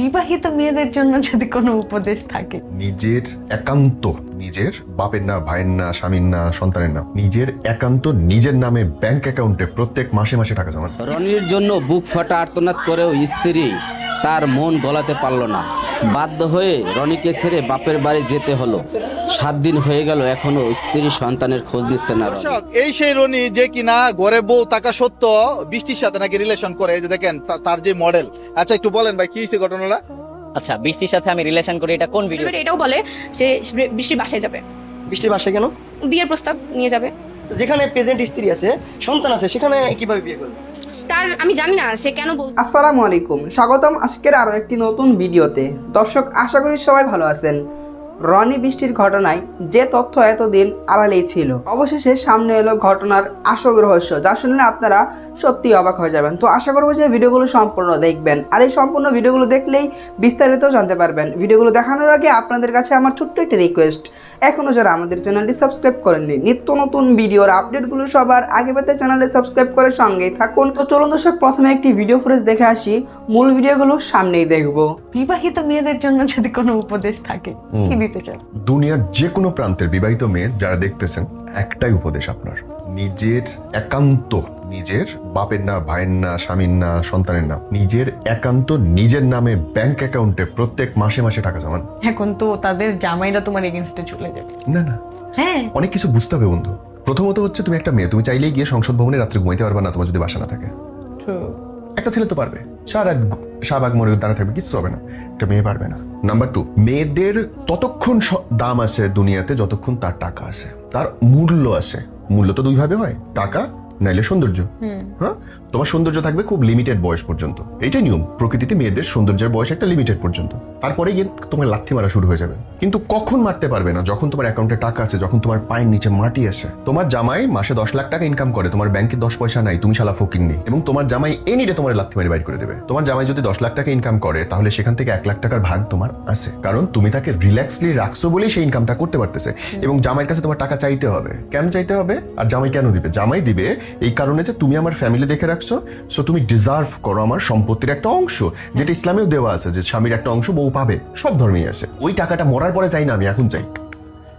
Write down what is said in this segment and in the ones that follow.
বিবাহিত মেয়েদের জন্য যদি কোনো উপদেশ থাকে, নিজের একান্ত, নিজের বাপের না, ভাইয়ের না, স্বামীর না, সন্তানের না, নিজের একান্ত নিজের নামে ব্যাংক অ্যাকাউন্টে প্রত্যেক মাসে মাসে টাকা জমান। রনির জন্য বুক ফাটা আর্তনাদ করেও স্ত্রী তার মন গলাতে পারল না। বাধ্য হয়ে রনিকে ছেড়ে বাপের বাড়ি যেতে হলো। 7 দিন হয়ে গেল, এখনো স্ত্রী সন্তানের খোঁজ নিচ্ছে না রনি। এই সেই রনি যে কিনা ঘরে বউ থাকা সত্ত্বেও বৃষ্টির সাথে নাকি রিলেশন করে। এই যে দেখেন তার যে মডেল। আচ্ছা একটু বলেন ভাই কি হয়েছে ঘটনাটা? আচ্ছা, বৃষ্টির সাথে আমি রিলেশন করি, এটা কোন ভিডিও? এটাও বলে সে বৃষ্টির বাসায় যাবে। বৃষ্টির বাসায় কেন? বিয়ের প্রস্তাব নিয়ে যাবে। যেখানে প্রেজেন্ট স্ত্রী আছে, সন্তান আছে, সেখানে কিভাবে বিয়ে করবে? তার আমি জানি না সে কেন বল। আসসালামু আলাইকুম, স্বাগতম আজকের আরো একটি নতুন ভিডিওতে। দর্শক, আশা করি সবাই ভালো আছেন। রনি বৃষ্টির ঘটনায় যে তথ্য এতদিন আড়ালেই ছিল, অবশেষে সামনে এলো ঘটনার আসল রহস্য, যা শুনলে আপনারা সত্যি অবাক হয়ে যাবেন। তো আশা করবো যে ভিডিওগুলো সম্পূর্ণ দেখবেন, আর এই সম্পূর্ণ ভিডিওগুলো দেখলেই বিস্তারিত জানতে পারবেন। ভিডিওগুলো দেখানোর আগে আপনাদের কাছে আমার ছোট্ট একটা রিকোয়েস্ট, এখনও যারা আমাদের চ্যানেলটি সাবস্ক্রাইব করেননি, নিত্য নতুন ভিডিওর আপডেটগুলো সবার আগে পেতে চ্যানেলটি সাবস্ক্রাইব করে সঙ্গেই থাকুন। তো চলুন দর্শক, প্রথমে একটি ভিডিও ফুটেজ দেখে আসি, মূল ভিডিওগুলো সামনেই দেখবো। বিবাহিত মেয়েদের জন্য যদি কোনো উপদেশ থাকে কি দিতে চান? দুনিয়ার যে কোনো প্রান্তের বিবাহিত মেয়ে যারা দেখতেছেন, একটাই উপদেশ আপনার, নিজের একান্ত, নিজের বাপের না, ভাইয়ের না, স্বামীর না, সন্তানের না, নিজের একান্ত নিজের নামে ব্যাংক অ্যাকাউন্টে প্রত্যেক মাসে মাসে টাকা জমান। এখন তো তাদের জামাইরা তোমার এগেইনস্টে চলে যাবে। না না, হ্যাঁ, অনেক কিছু বুঝতে হবে বন্ধু। প্রথমত হচ্ছে তুমি একটা মেয়ে, তুমি চাইলেই গিয়ে সংসদ ভবনে রাত্রে ঘুমাইতে পারবে না তোমার যদি বাসা না থাকে। একটা ছেলে তো পারবে, সারা শাহবাগ মরে দাঁড়া থাকবে, কিছু হবে না। একটা মেয়ে পারবে না। নাম্বার 2, মেয়েদের ততক্ষণ দাম আছে দুনিয়াতে যতক্ষণ তার টাকা আছে, তার মূল্য আছে। মূল্য তো দুই ভাবে হয়, টাকা নাইলে সৌন্দর্য। হ্যাঁ, তোমার সৌন্দর্য থাকবে খুব লিমিটেড বয়স পর্যন্ত, এইটাই নিয়ম। প্রকৃতিতে মেয়েদের সৌন্দর্যের বয়স একটা লিমিটেড পর্যন্ত, তারপরে গিয়ে তোমার লাথি মারা শুরু হয়ে যাবে। কিন্তু কখন মারতে পারবে না? যখন তোমার অ্যাকাউন্টে টাকা আছে, যখন তোমার পায়ের নিচে মাটি আছে। তোমার জামাই মাসে 10 লাখ টাকা ইনকাম করে, তোমার ব্যাংকে 10 পয়সা নাই, তুমি শালা ফকিন্নি, এবং তোমার জামাই এনিডে তোমার লাথি মারি বাইর করে দেবে। তোমার জামাই যদি 10 লাখ টাকা ইনকাম করে, তাহলে সেখান থেকে 1 লাখ টাকার ভাগ তোমার আছে, কারণ তুমি তাকে রিল্যাক্সলি রাখছো বলেই সেই ইনকামটা করতে পারতেছে। এবং জামাইয়ের কাছে তোমার টাকা চাইতে হবে। কেন চাইতে হবে? আর জামাই কেন দিবে? জামাই দিবে এই কারণে যে তুমি আমার ফ্যামিলি দেখে রাখছো, সো তুমি ডিজার্ভ করো আমার সম্পত্তির একটা অংশ, যেটা ইসলামেও দেওয়া আছে যে স্বামীর একটা অংশ বউ পাবে, সব ধর্মেই আছে। ওই টাকাটা মরার পরে চাই না, আমি এখন চাই।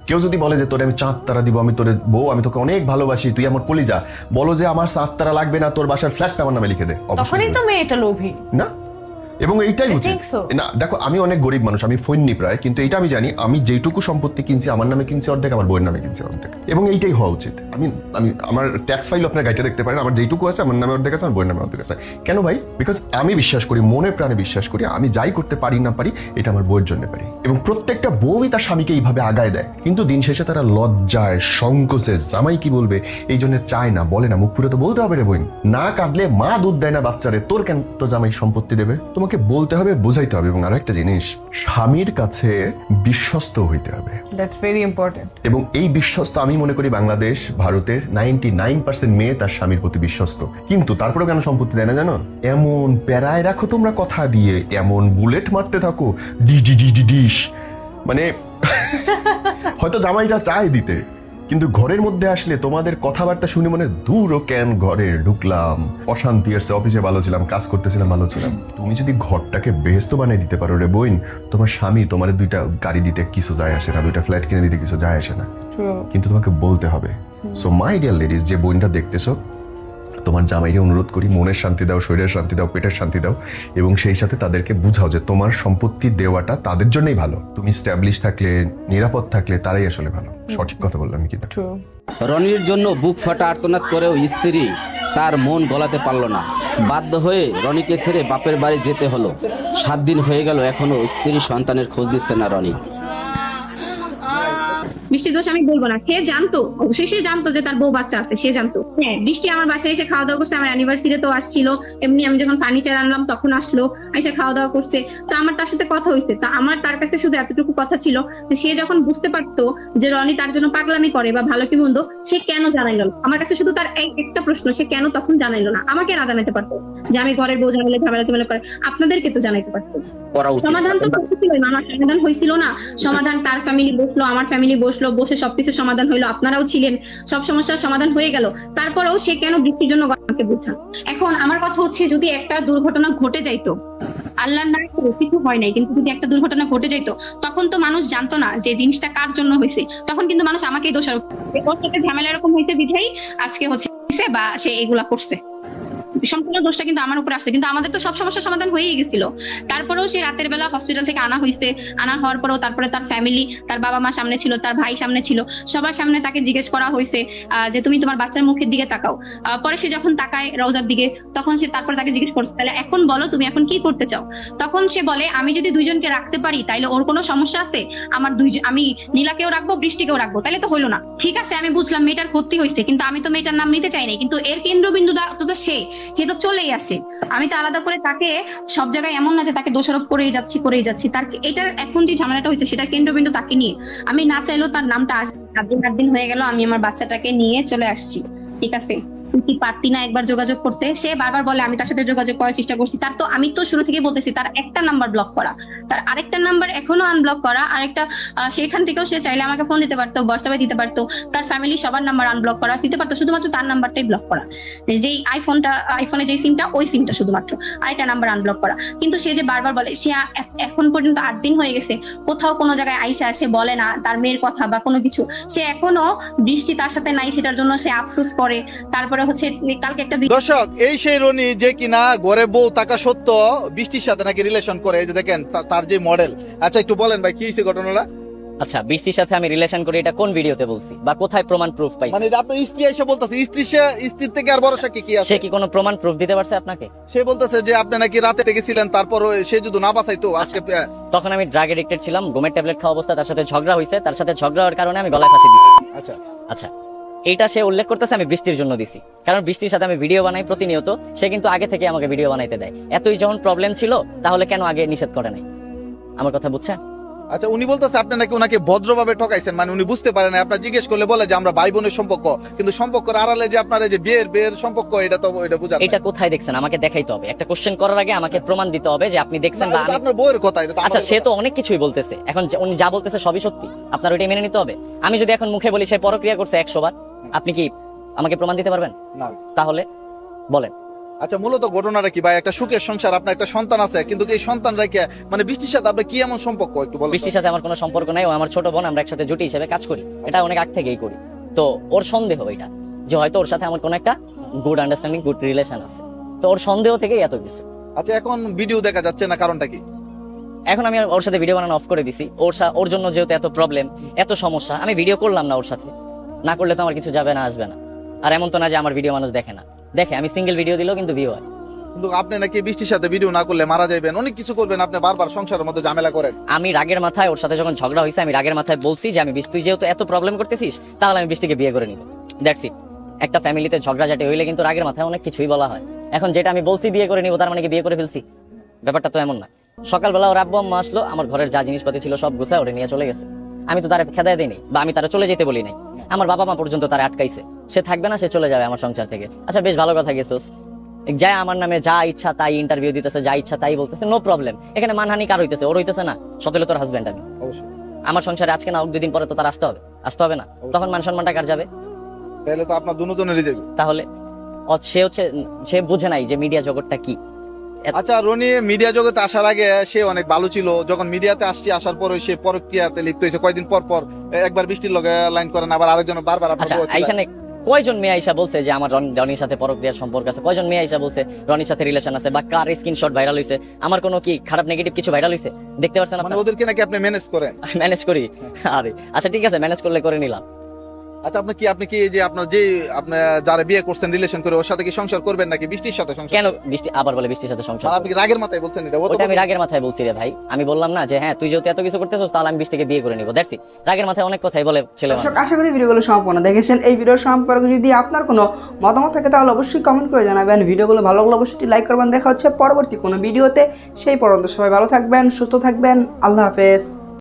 কেউ যদি বলে যে তোরে আমি 4 তারা দিব, আমি তোরে বউ, আমি তোকে অনেক ভালোবাসি, তুই আমার কলিজা, বলো যে আমার 7 তারা লাগবে না, তোর বাসার ফ্ল্যাটটা আমার নামে লিখে দে, তখনই তো মেয়েটা লোভী না? এবং এইটাই উচিত না। দেখো, আমি অনেক গরিব মানুষ, আমি ফৈন্নি প্রায়, কিন্তু এটা আমি জানি, আমি যেটুকু সম্পত্তি কিনছি আমার নামে কিনছি অর্ধেক, আমার বইয়ের নামে কিনছি অর্ধেক, এবং এইটাই হওয়া উচিত। আমি আমি আমার ট্যাক্স ফাইল আপনার গাইতে দেখতে পারেন, আমার যেটুকু আছে আমার নামে অর্ধেক আছে, আমার বইয়ের নামে অর্ধেক আছে। কেন ভাই? বিকজ আমি বিশ্বাস করি, মনে প্রাণে বিশ্বাস করি, আমি যাই করতে পারি না পারি এটা আমার বউয়ের জন্য পারি। এবং প্রত্যেকটা বউই তার স্বামীকে এইভাবে আগায় দেয়, কিন্তু দিন শেষে তারা লজ্জায়, সংকোচে, জামাই কি বলবে এই জন্য চায় না, বলে না। মুখ পুরো তো বলতে হবে রে বোন, না কাঁদলে মা দুধ দেয় না বাচ্চারে, তোর কেন তো জামাই সম্পত্তি দেবে? তোমাকে বলতে হবে, বুঝাইতে হবে। এবং আরো একটা জিনিস, স্বামীর কাছে বিশ্বস্ত হইতে হবে। That's very important. এবং এই বিশ্বস্ত, আমি মনে করি বাংলাদেশ, ভারতের 99% মেয়ে তার স্বামীর প্রতি বিশ্বস্ত, কিন্তু তারপরেও কেন সম্পত্তি দেয় না জানো? এমন প্যারায় রাখো তোমরা কথা দিয়ে, এমন বুলেট মারতে থাকো, ডিশ, মানে হয়তো জামাইটা চায় দিতে, কিন্তু ঘরের মধ্যে আসলে তোমাদের কথাবার্তা শুনে মনে দূরও কেন ঘরে ঢুকলাম, অশান্তি আসছে, অফিসে ভালো ছিলাম, কাজ করতেছিলাম, ভালো ছিলাম। তুমি যদি ঘরটাকে বেহেস্ত বানিয়ে দিতে পারো রে বোন, তোমার স্বামী তোমার 2টা গাড়ি দিতে কিছু যায় আসে না, 2টা ফ্ল্যাট কিনে দিতে কিছু যায় আসে না, কিন্তু তোমাকে বলতে হবে। সো মাই ডিয়ার লেডিস, যে বোনটা দেখতেছো, তোমার জামাইকে অনুরোধ করি, মনের শান্তি দাও, শরীরের শান্তি দাও, পেটের শান্তি দাও, এবং সেই সাথে তাদেরকে বুঝাও যে তোমার সম্পত্তি দেওয়াটা তাদের জন্যই ভালো। তুমি স্ট্যাবলিশ থাকলে, নিরাপদ থাকলে তারাই আসলে ভালো। সঠিক কথা বললাম কি? রনির জন্য বুক ফাটা আর্তনাদ করেও স্ত্রী তার মন গলাতে পারল না। বাধ্য হয়ে রনিকে ছেড়ে বাপের বাড়ি যেতে হলো। 7 দিন হয়ে গেল, এখনো স্ত্রী সন্তানের খোঁজ দিচ্ছে না রনি। বৃষ্টির দোষ আমি বলবো না, সে জানতো, অবশ্যই সে জানতো যে তার বউ বাচ্চা আছে, সে জানতো। হ্যাঁ, বৃষ্টি আমার বাসায় এসে খাওয়া দাওয়া করছে, আমার অ্যানিভার্সারি তো আসছিল, এমনি আমি যখন ফার্নিচার আনলাম তখন আসলো, এসে খাওয়া দাওয়া করছে। তো আমার তার সাথে কথা হয়েছে, তা আমার তার কাছে শুধু এতটুকু কথা ছিল যে সে যখন বুঝতে পারতো যে রনি তার জন্য পাগলামি করে বা ভালো কি মন্দ, সে কেন জানাইলো না? আমার কাছে শুধু তার একটা প্রশ্ন, সে কেন তখন জানাইলো না? আমাকে না জানাইতে পারতো যে আমি ঘরের বউ ঝামেলা করে, আপনাদেরকে তো জানাইতে পারতো। সমাধান তো করতেছিল, আমার সমাধান হয়েছিল না? সমাধান, তার ফ্যামিলি বসলো, আমার ফ্যামিলি বসলো, বসে সবকিছু সমাধান হইলো, আপনারাও ছিলেন, সব সমস্যার সমাধান হয়ে গেল। তারপরেও সে কেন বৃষ্টির জন্য আমাকে বুঝান? এখন আমার কথা হচ্ছে, যদি একটা দুর্ঘটনা ঘটে যাইতো, আল্লাহর না করে কিছু হয় নাই, কিন্তু যদি একটা দুর্ঘটনা ঘটে যেত তখন তো মানুষ জানতো না যে জিনিসটা কার জন্য হয়েছে, তখন কিন্তু মানুষ আমাকেই দোষারোপ করবে। ওর সাথে ঝামেলা এরকম হয়েছে বিধাই আজকে হচ্ছে বা সে এগুলা করছে। সম্পূর্ণ দোষটা কিন্তু আমার উপর আসছে, কিন্তু আমাদের তো সব সমস্যার সমাধান হয়েই গেছিল। তারপরেও সে রাতের বেলা হসপিটাল থেকে আনা হয়েছে, আনা হওয়ার পরেও তারপরে তার ফ্যামিলি, তার বাবা মা সামনে ছিল, তার ভাই সামনে ছিল, সবার সামনে তাকে জিজ্ঞেস করা হয়েছে যে তুমি তোমার বাচ্চার মুখের দিকে তাকাও। পরে সে যখন তাকায় রওজার দিকে, তখন সে তারপরে তাকে জিজ্ঞেস করছে তাহলে এখন বলো তুমি এখন কি করতে চাও। তখন সে বলে আমি যদি দুইজনকে রাখতে পারি তাইলে ওর কোনো সমস্যা আছে, আমার আমি নীলাকেও রাখবো বৃষ্টিকেও রাখবো, তাহলে তো হইলো না। ঠিক আছে আমি বুঝলাম মেয়েটার ক্ষতি হয়েছে, কিন্তু আমি তো মেয়েটার নাম নিতে চাই নাই, কিন্তু এর কেন্দ্রবিন্দু তো সে তো চলেই আসে। আমি তো আলাদা করে তাকে সব জায়গায় এমন না যে তাকে দোষারোপ করেই যাচ্ছি তার এটার এখন যে ঝামেলাটা হয়েছে সেটার কেন্দ্রবিন্দু তাকে নিয়ে। আমি না চাইলেও তার নামটা আসে। 8 দিন হয়ে গেল আমি আমার বাচ্চাটাকে নিয়ে চলে আসছি, ঠিক আছে। তুই কি পারতি না একবার যোগাযোগ করতে? সে বারবার বলে আমি তার সাথে যোগাযোগ করার চেষ্টা করছি, তার তো আমি তো শুরু থেকে বলতেছি তার একটা নাম্বার ব্লক করা, তার আরেকটা নাম্বার এখনো আনব্লক করা, আরেকটা সেখান থেকেও সে চাইলে আমাকে ফোন দিতে পারতো, হোয়াটসঅ্যাপে দিতে পারতো, তার ফ্যামিলি সবার নাম্বার আনব্লক করা দিতে পারতো, শুধুমাত্র তার নাম্বারটাই ব্লক করা, যেই আইফোনে যে সিমটা ওই সিমটা শুধুমাত্র, আরেকটা নাম্বার আনব্লক করা। কিন্তু সে যে বারবার বলে, সে এখন পর্যন্ত 8 দিন হয়ে গেছে কোথাও কোনো জায়গায় আইসা সে বলে না তার মেয়ের কথা বা কোনো কিছু। সে এখনো বৃষ্টি তার সাথে নাই সেটার জন্য সে আফসোস করে। তারপরে হচ্ছে কালকে একটা দর্শক, এই সেই রনি যে কিনা ঘরে বউ থাকা সত্ত্বেও বৃষ্টির সাথে নাকি রিলেশন করে, এই যে দেখেন তার যে মডেল। আচ্ছা একটু বলেন ভাই কি হয়েছে ঘটনাটা। আচ্ছা, বৃষ্টির সাথে আমি রিলেশন করি এটা কোন ভিডিওতে বলছি বা কোথায় প্রমাণ প্রুফ পাইছি? মানে আপনার স্ত্রী এসে বলতেছে, স্ত্রীর থেকে আর ভরসা কি আছে? সে কি কোনো প্রমাণ প্রুফ দিতে পারছে আপনাকে? সে বলতেছে যে আপনি নাকি রাতে গেছিলেন, তারপর সে যদি না বাঁচাইতো আজকে। তখন আমি ড্রাগ এডিক্টেড ছিলাম, ঘুমের ট্যাবলেট খাওয়া অবস্থা, তার সাথে ঝগড়া হয়েছে, তার সাথে ঝগড়া হওয়ার কারণে আমি গলায় ফাঁসি দিছি। আচ্ছা আচ্ছা, এইটা সে উল্লেখ করতেছে আমি বৃষ্টির জন্য দিছি, কারণ বৃষ্টির সাথে আমি ভিডিও বানাই প্রতিনিয়ত। সে কিন্তু আগে থেকে আমাকে ভিডিও বানাইতে দেয়। এতই যখন প্রবলেম ছিল তাহলে কেন আগে নিষেধ করে নাই? আমার কথা বুঝছেন? আচ্ছা, উনি বলতেছে আপনি নাকি ওনাকে ভদ্রভাবে ঠকাইছেন, মানে উনি বুঝতে পারেন না। আপনার জিজ্ঞেস করলে বলে যে আমরা ভাই বোনের সম্পর্ক, কিন্তু সম্পর্কের আড়ালে যে আপনার এই যে বিয়ের সম্পর্ক, এটা তো এটা বুঝা। এটা কোথায় দেখছেন? আমাকে দেখাইতে হবে। একটা কোশ্চেন করার আগে আমাকে প্রমাণ দিতে হবে যে আপনি দেখছেন বা আমি। আপনার বউয়ের কথা এটা। আচ্ছা, সে তো অনেক কিছুই বলতেছে, এখন উনি যা বলতেছে সবই সত্যি, আপনার ওইটা মেনে নিতে হবে। আমি যদি এখন মুখে বলি সে পরক্রিয়া করছে 100 বার, আপনি কি আমাকে প্রমাণ দিতে পারবেন? না। তাহলে বলেন। আচ্ছা, মূলত ঘটনাটা কি ভাই? একটা সুখের সংসার, আপনার একটা সন্তান আছে, কিন্তু এই সন্তান রেখে মানে বৃষ্টির সাথে আপনার কি এমন সম্পর্ক একটু বলেন। বৃষ্টির সাথে আমার কোনো সম্পর্ক নাই, ও আমার ছোট বোন, আমরা একসাথে জুটি হিসেবে কাজ করি, এটা অনেক আগ থেকেই করি। তো ওর সন্দেহ এটা যে হয়তো ওর সাথে আমার কোনো একটা গুড আন্ডারস্ট্যান্ডিং, গুড রিলেশন আছে, তো ওর সন্দেহ থেকেই এত কিছু। আচ্ছা, এখন ভিডিও দেখা যাচ্ছে না, কারণটা কি? এখন আমি ওর সাথে ভিডিও বানানো অফ করে দিছি। ওর জন্য যেহেতু এত প্রবলেম, এত সমস্যা, আমি ভিডিও করলাম না ওর সাথে। না করলে তো আমার কিছু যাবে না, আসবে না। আর এমন তো না যে আমার ভিডিও মানুষ দেখে না, দেখে। আমি সিঙ্গেল ভিডিও দিলেও কিন্তু ভিউ হয়। কিন্তু আপনি নাকি বৃষ্টির সাথে ভিডিও না করলে মারা যাবেন, অনেক কিছু করবেন, আপনি বারবার সংসারের মধ্যে ঝামেলা করেন। আমি রাগের মাথায় ওর সাথে যখন ঝগড়া হয়েছে, আমি রাগের মাথায় বলছি যে আমি তুই যেহেতু এত প্রবলেম করতেছিস তাহলে আমি বৃষ্টিকে বিয়ে করে নিব, দ্যাটস ইট। একটা ফ্যামিলিতে ঝগড়াঝাটি হইলে কিন্তু রাগের মাথায় অনেক কিছুই বলা হয়। এখন যেটা আমি বলছি বিয়ে করে নিব, তার মানে কি বিয়ে করে ফেলছি? ব্যাপারটা তো এমন না। সকালবেলা ওর আব্বু আম্মা আসলো, আমার ঘরের যা জিনিসপাতি ছিল সব গুছায় ওরে নিয়ে চলে গেছে। আমি তো তারা খেদায় দিইনি বা আমি তারা চলে যেতে বলি নাই। আমার বাবা মা পর্যন্ত তারা আটকাইছে, সে থাকবে না, সে চলে যাবে আমার সংসার থেকে। আচ্ছা, বেশ ভালো কথা গেছোস, যা আমার নামে যা ইচ্ছা তাই ইন্টারভিউ দিতেছে, যা ইচ্ছা তাই বলতেছে, নো প্রবলেম। এখানে মানহানি কার হইতেছে? ওর হইতেছে না? সতেলে তোর হাজবেন্ড আমি, আমার সংসারে আজকে না হোক 2 দিন পরে তো তার আসতে হবে না? তখন মান সম্মানটা কার যাবে? তাহলে তো আপনার দুজনেরই যাবে। তাহলে সে বুঝে নাই যে মিডিয়া জগৎটা কি। আচ্ছা, রনি মিডিয়া জগতে আসার আগে সে অনেক ভালো ছিল, যখন মিডিয়াতে আসার পরে সে পরক্রিয়াতে লিপ্ত হয়েছে। কয়দিন পর একবার বৃষ্টির লগে লাইন করেন, আবার আরেকজন বারবার। আচ্ছা, এখানে কয়জন মেয়ে আইসা বলছে যে আমার রনির সাথে পরক্রিয়ার সম্পর্ক আছে? কয়জন মেয়ে আইসা বলছে রনির সাথে রিলেশন আছে? বা কার স্ক্রিনশট ভাইরাল হইছে? আমার কোনো কি খারাপ নেগেটিভ কিছু ভাইরাল হইছে? দেখতে পারছেন মানে আপনারা? ওদেরকে নাকি আপনি ম্যানেজ করেন? ম্যানেজ করি? আরে আচ্ছা ঠিক আছে, ম্যানেজ করলে করে নিলাম। আচ্ছা, আপনি কি যে আপনার যে আপনি যারা বিয়ে করছেন রিলেশন করে, ওর সাথে কি সংসার করবেন নাকি বৃষ্টির সাথে সংসার? কেন বৃষ্টি আবার বলে বৃষ্টির সাথে সংসার? মানে আপনি কি রাগের মাথায় বলছেন এটা? ওটা আমি রাগের মাথায় বলছি রে ভাই। আমি বললাম না যে হ্যাঁ তুই যেহেতু এত কিছু করতেছিস তাহলে আমি বৃষ্টিকে বিয়ে করে নিব, দ্যাটস ইট। রাগের মাথায় অনেক কথাই বলে ছেলে মানুষ। দর্শক, আশা করি ভিডিওগুলো সম্পূর্ণ দেখেছেন। এই ভিডিও সম্পর্কে যদি আপনার কোনো মতামত থাকে তাহলে অবশ্যই কমেন্ট করে জানাবেন। ভিডিওগুলো ভালো লাগলে অবশ্যই লাইক করবেন। দেখা হচ্ছে পরবর্তী কোনো ভিডিওতে। সেই পর্যন্ত সবাই ভালো থাকবেন, সুস্থ থাকবেন। আল্লাহ হাফেজ।